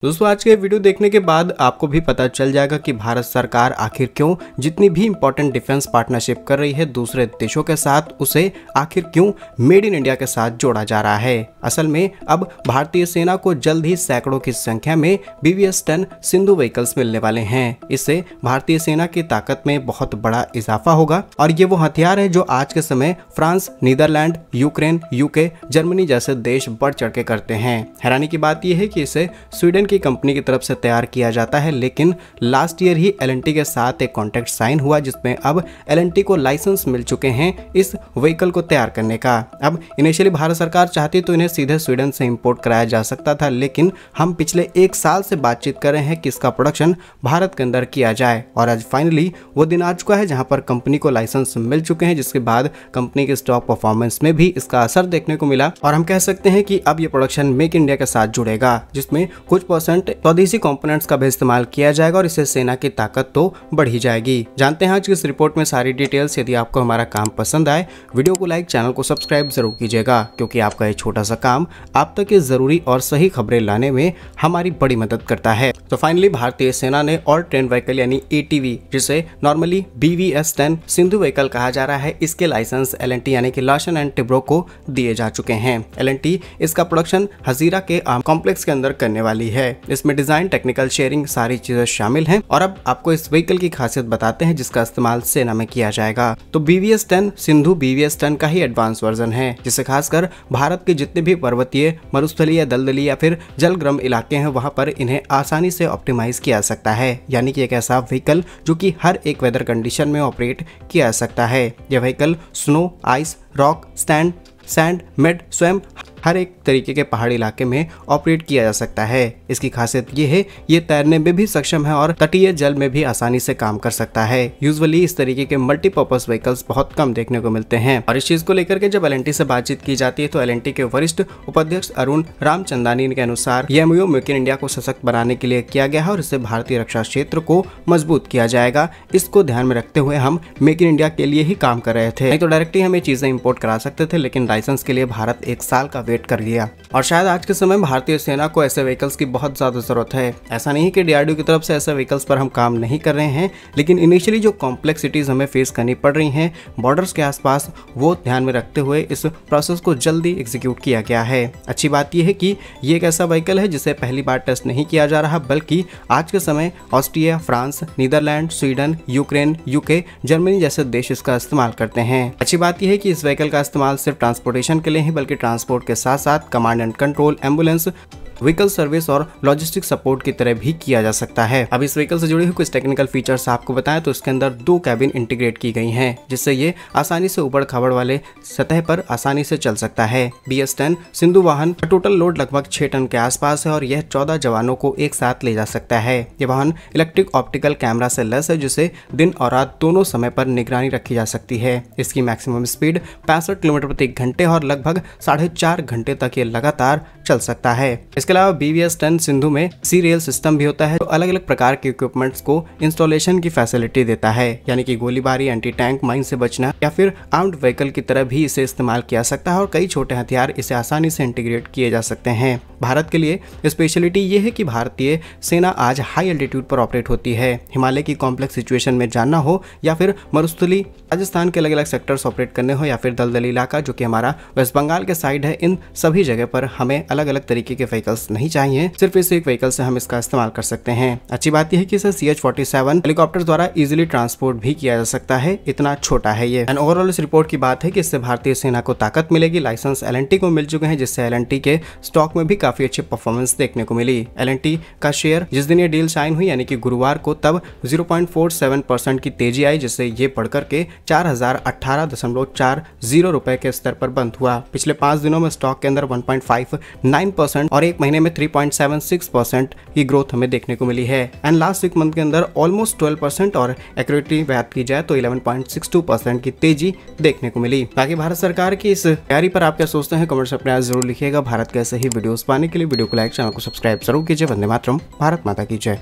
दोस्तों आज के वीडियो देखने के बाद आपको भी पता चल जाएगा कि भारत सरकार आखिर क्यों जितनी भी इंपॉर्टेंट डिफेंस पार्टनरशिप कर रही है दूसरे देशों के साथ, उसे आखिर क्यों मेड इन इंडिया के साथ जोड़ा जा रहा है। असल में अब भारतीय सेना को जल्द ही सैकड़ों की संख्या में BVS-10 सिंधु व्हीकल्स मिलने वाले हैं। इससे भारतीय सेना की ताकत में बहुत बड़ा इजाफा होगा और ये वो हथियार है जो आज के समय France, Netherlands, Ukraine, UK, Germany जैसे देश बढ़ चढ़ के करते हैं। हैरानी की बात यह है कि इसे स्वीडन की कंपनी की तरफ से तैयार किया जाता है, लेकिन लास्ट ईयर ही L&T के साथ एक कॉन्ट्रैक्ट साइन हुआ जिसमें अब L&T को लाइसेंस मिल चुके हैं इस व्हीकल को तैयार करने का। अब इनिशियली भारत सरकार चाहती तो इन्हें सीधे स्वीडन से इंपोर्ट कराया जा सकता था, लेकिन हम पिछले 1 साल से बातचीत कर रहे हैं कि इसका प्रोडक्शन भारत के अंदर किया जाए और आज फाइनली वो दिन आ चुका है जहां पर कंपनी को लाइसेंस मिल चुके हैं, जिसके बाद कंपनी के स्टॉक परफॉर्मेंस में भी इसका असर देखने को मिला और हम कह सकते हैं कि अब ये प्रोडक्शन मेक इंडिया के साथ जुड़ेगा, जिसमें कुछ परसेंट स्वदेशी कंपोनेंट्स का भी इस्तेमाल किया जाएगा और इससे सेना की ताकत तो बढ़ी जाएगी। जानते हैं आज की इस रिपोर्ट में सारी डिटेल्स। यदि आपको हमारा काम पसंद आए वीडियो को लाइक, चैनल को सब्सक्राइब जरूर कीजिएगा, क्योंकि आपका ये छोटा सा काम आप तक ये जरूरी और सही खबरें लाने में हमारी बड़ी मदद करता है। तो फाइनली भारतीय सेना ने ऑल ट्रेन व्हीकल यानी ATV, जिसे नॉर्मली BVS-10 सिंधु व्हीकल कहा जा रहा है, इसके लाइसेंस L&T यानी कि लार्सन एंड टुब्रो को दिए जा चुके हैं। L&T इसका प्रोडक्शन हजीरा के आर्म कॉम्प्लेक्स के अंदर करने वाली है। इसमें डिजाइन, टेक्निकल शेयरिंग सारी चीजें शामिल हैं और अब आपको इस व्हीकल की खासियत बताते हैं जिसका इस्तेमाल सेना में किया जाएगा। तो BVS-10 सिंधु BVS-10 का ही एडवांस वर्जन है, जिसे खासकर भारत के जितने भी पर्वतीय, मरुस्थलीय, दलदली या फिर जलग्रम इलाके हैं वहां पर इन्हें आसानी से ऑप्टिमाइज किया जा सकता है, यानी कि एक ऐसा व्हीकल जो कि हर एक वेदर कंडीशन में ऑपरेट किया जा सकता है। यह vehicle snow, ice, rock, sand, mid, स्वयं हर एक तरीके के पहाड़ी इलाके में ऑपरेट किया जा सकता है। इसकी खासियत ये है ये तैरने में भी सक्षम है और तटीय जल में भी आसानी से काम कर सकता है। यूजुअली इस तरीके के मल्टीपर्पज व्हीकल्स बहुत कम देखने को मिलते हैं और इस चीज को लेकर के जब L&T से बातचीत की जाती है तो L&T के वरिष्ठ उपाध्यक्ष अरुण रामचंदानी के अनुसार ये MOU मेक इन इंडिया को सशक्त बनाने के लिए किया गया है और इससे भारतीय रक्षा क्षेत्र को मजबूत किया जाएगा। इसको ध्यान में रखते हुए हम मेक इन इंडिया के लिए ही काम कर रहे थे, नहीं तो डायरेक्टली हम ये चीजें इंपोर्ट करा सकते थे, लेकिन लाइसेंस के लिए भारत 1 साल का वेट कर लिया और शायद आज के समय में भारतीय सेना को ऐसे व्हीकल्स की बहुत ज्यादा जरूरत है। ऐसा नहीं कि DRDO की तरफ से ऐसे व्हीकल्स पर हम काम नहीं कर रहे हैं, लेकिन इनिशियली जो कॉम्प्लेक्सिटीज हमें फेस करनी पड़ रही हैं बॉर्डर्स के आसपास, वो ध्यान में रखते हुए इस प्रोसेस को जल्दी एग्जीक्यूट किया गया है। अच्छी बात यह है कि ये एक ऐसा व्हीकल है जिसे पहली बार टेस्ट नहीं किया जा रहा, बल्कि आज के समय Austria, France, Netherlands, Sweden, Ukraine, UK, Germany जैसे देश इसका इस्तेमाल करते हैं। अच्छी बात यह है कि इस व्हीकल का इस्तेमाल सिर्फ ट्रांसपोर्टेशन के लिए ही बल्कि ट्रांसपोर्ट के साथ साथ command and control, ambulance, vehicle service और लॉजिस्टिक सपोर्ट की तरह भी किया जा सकता है। अब इस व्हीकल से जुड़ी हुई कुछ टेक्निकल फीचर्स आपको बताएं तो इसके अंदर 2 कैबिन इंटीग्रेट की गई हैं, जिससे ये आसानी से ऊबड़ खाबड़ वाले सतह पर आसानी से चल सकता है। BVS-10 सिंधु वाहन का टोटल लोड लगभग 6 टन के आसपास है और यह 14 जवानों को एक साथ ले जा सकता है। यह वाहन इलेक्ट्रिक ऑप्टिकल कैमरा से लैस है, जिसे दिन और रात दोनों समय पर निगरानी रखी जा सकती है। इसकी मैक्सिमम स्पीड 65 किलोमीटर प्रति घंटे और लगभग 4.5 घंटे तक ये लगातार चल सकता है। इसके अलावा BVS-10 सिंधु में C-रेल सिस्टम भी होता है जो अलग अलग प्रकार के इक्विपमेंट्स को इंस्टॉलेशन की फैसिलिटी देता है, यानी कि गोलीबारी, एंटी टैंक, माइन से बचना या फिर आर्म्ड व्हीकल की तरह भी इसे इस्तेमाल किया सकता है और कई छोटे हथियार इसे आसानी से इंटीग्रेट किए जा सकते हैं। भारत के लिए स्पेशलिटी ये है कि भारतीय सेना आज हाई एल्टीट्यूड पर ऑपरेट होती है। हिमालय की कॉम्प्लेक्स सिचुएशन में जानना हो या फिर मरुस्थली राजस्थान के अलग अलग सेक्टर्स ऑपरेट करने हो या फिर दलदली इलाका जो कि हमारा वेस्ट बंगाल के साइड है, इन सभी जगह पर हमें अलग अलग तरीके के व्हीकल्स नहीं चाहिए, सिर्फ इस एक व्हीकल से हम इसका इस्तेमाल कर सकते हैं। अच्छी बात यह है कि इसे CH-47 हेलीकॉप्टर द्वारा इजीली ट्रांसपोर्ट भी किया जा सकता है, इतना छोटा है ये। एंड ओवरऑल इस रिपोर्ट की बात है कि इससे भारतीय सेना को ताकत मिलेगी। लाइसेंस L&T को मिल चुके हैं, जिससे L&T के स्टॉक में भी काफी अच्छी परफॉर्मेंस देखने को मिली। L&T का शेयर जिस दिन ये डील साइन हुई यानी कि गुरुवार को, तब 0.47% की तेजी आई, जिससे ये बढ़कर के 4018.40 रुपए के स्तर पर बंद हुआ। पिछले 5 दिनों में स्टॉक के अंदर 1.59% और एक महीने में 3.76% की ग्रोथ हमें देखने को मिली है। एंड लास्ट 6 मंथ के अंदर ऑलमोस्ट 12% और एक्यूरेटली बात की जाए तो 11.62% की तेजी देखने को मिली। बाकी भारत सरकार की इस तैयारी पर आप क्या सोचते हैं, कमेंट्स अपने जरूर लिखिएगा। भारत के ऐसे ही वीडियोस पाने के लिए वीडियो को लाइक, चैनल को सब्सक्राइब जरूर कीजिए। वंदे मातरम, भारत माता की जय।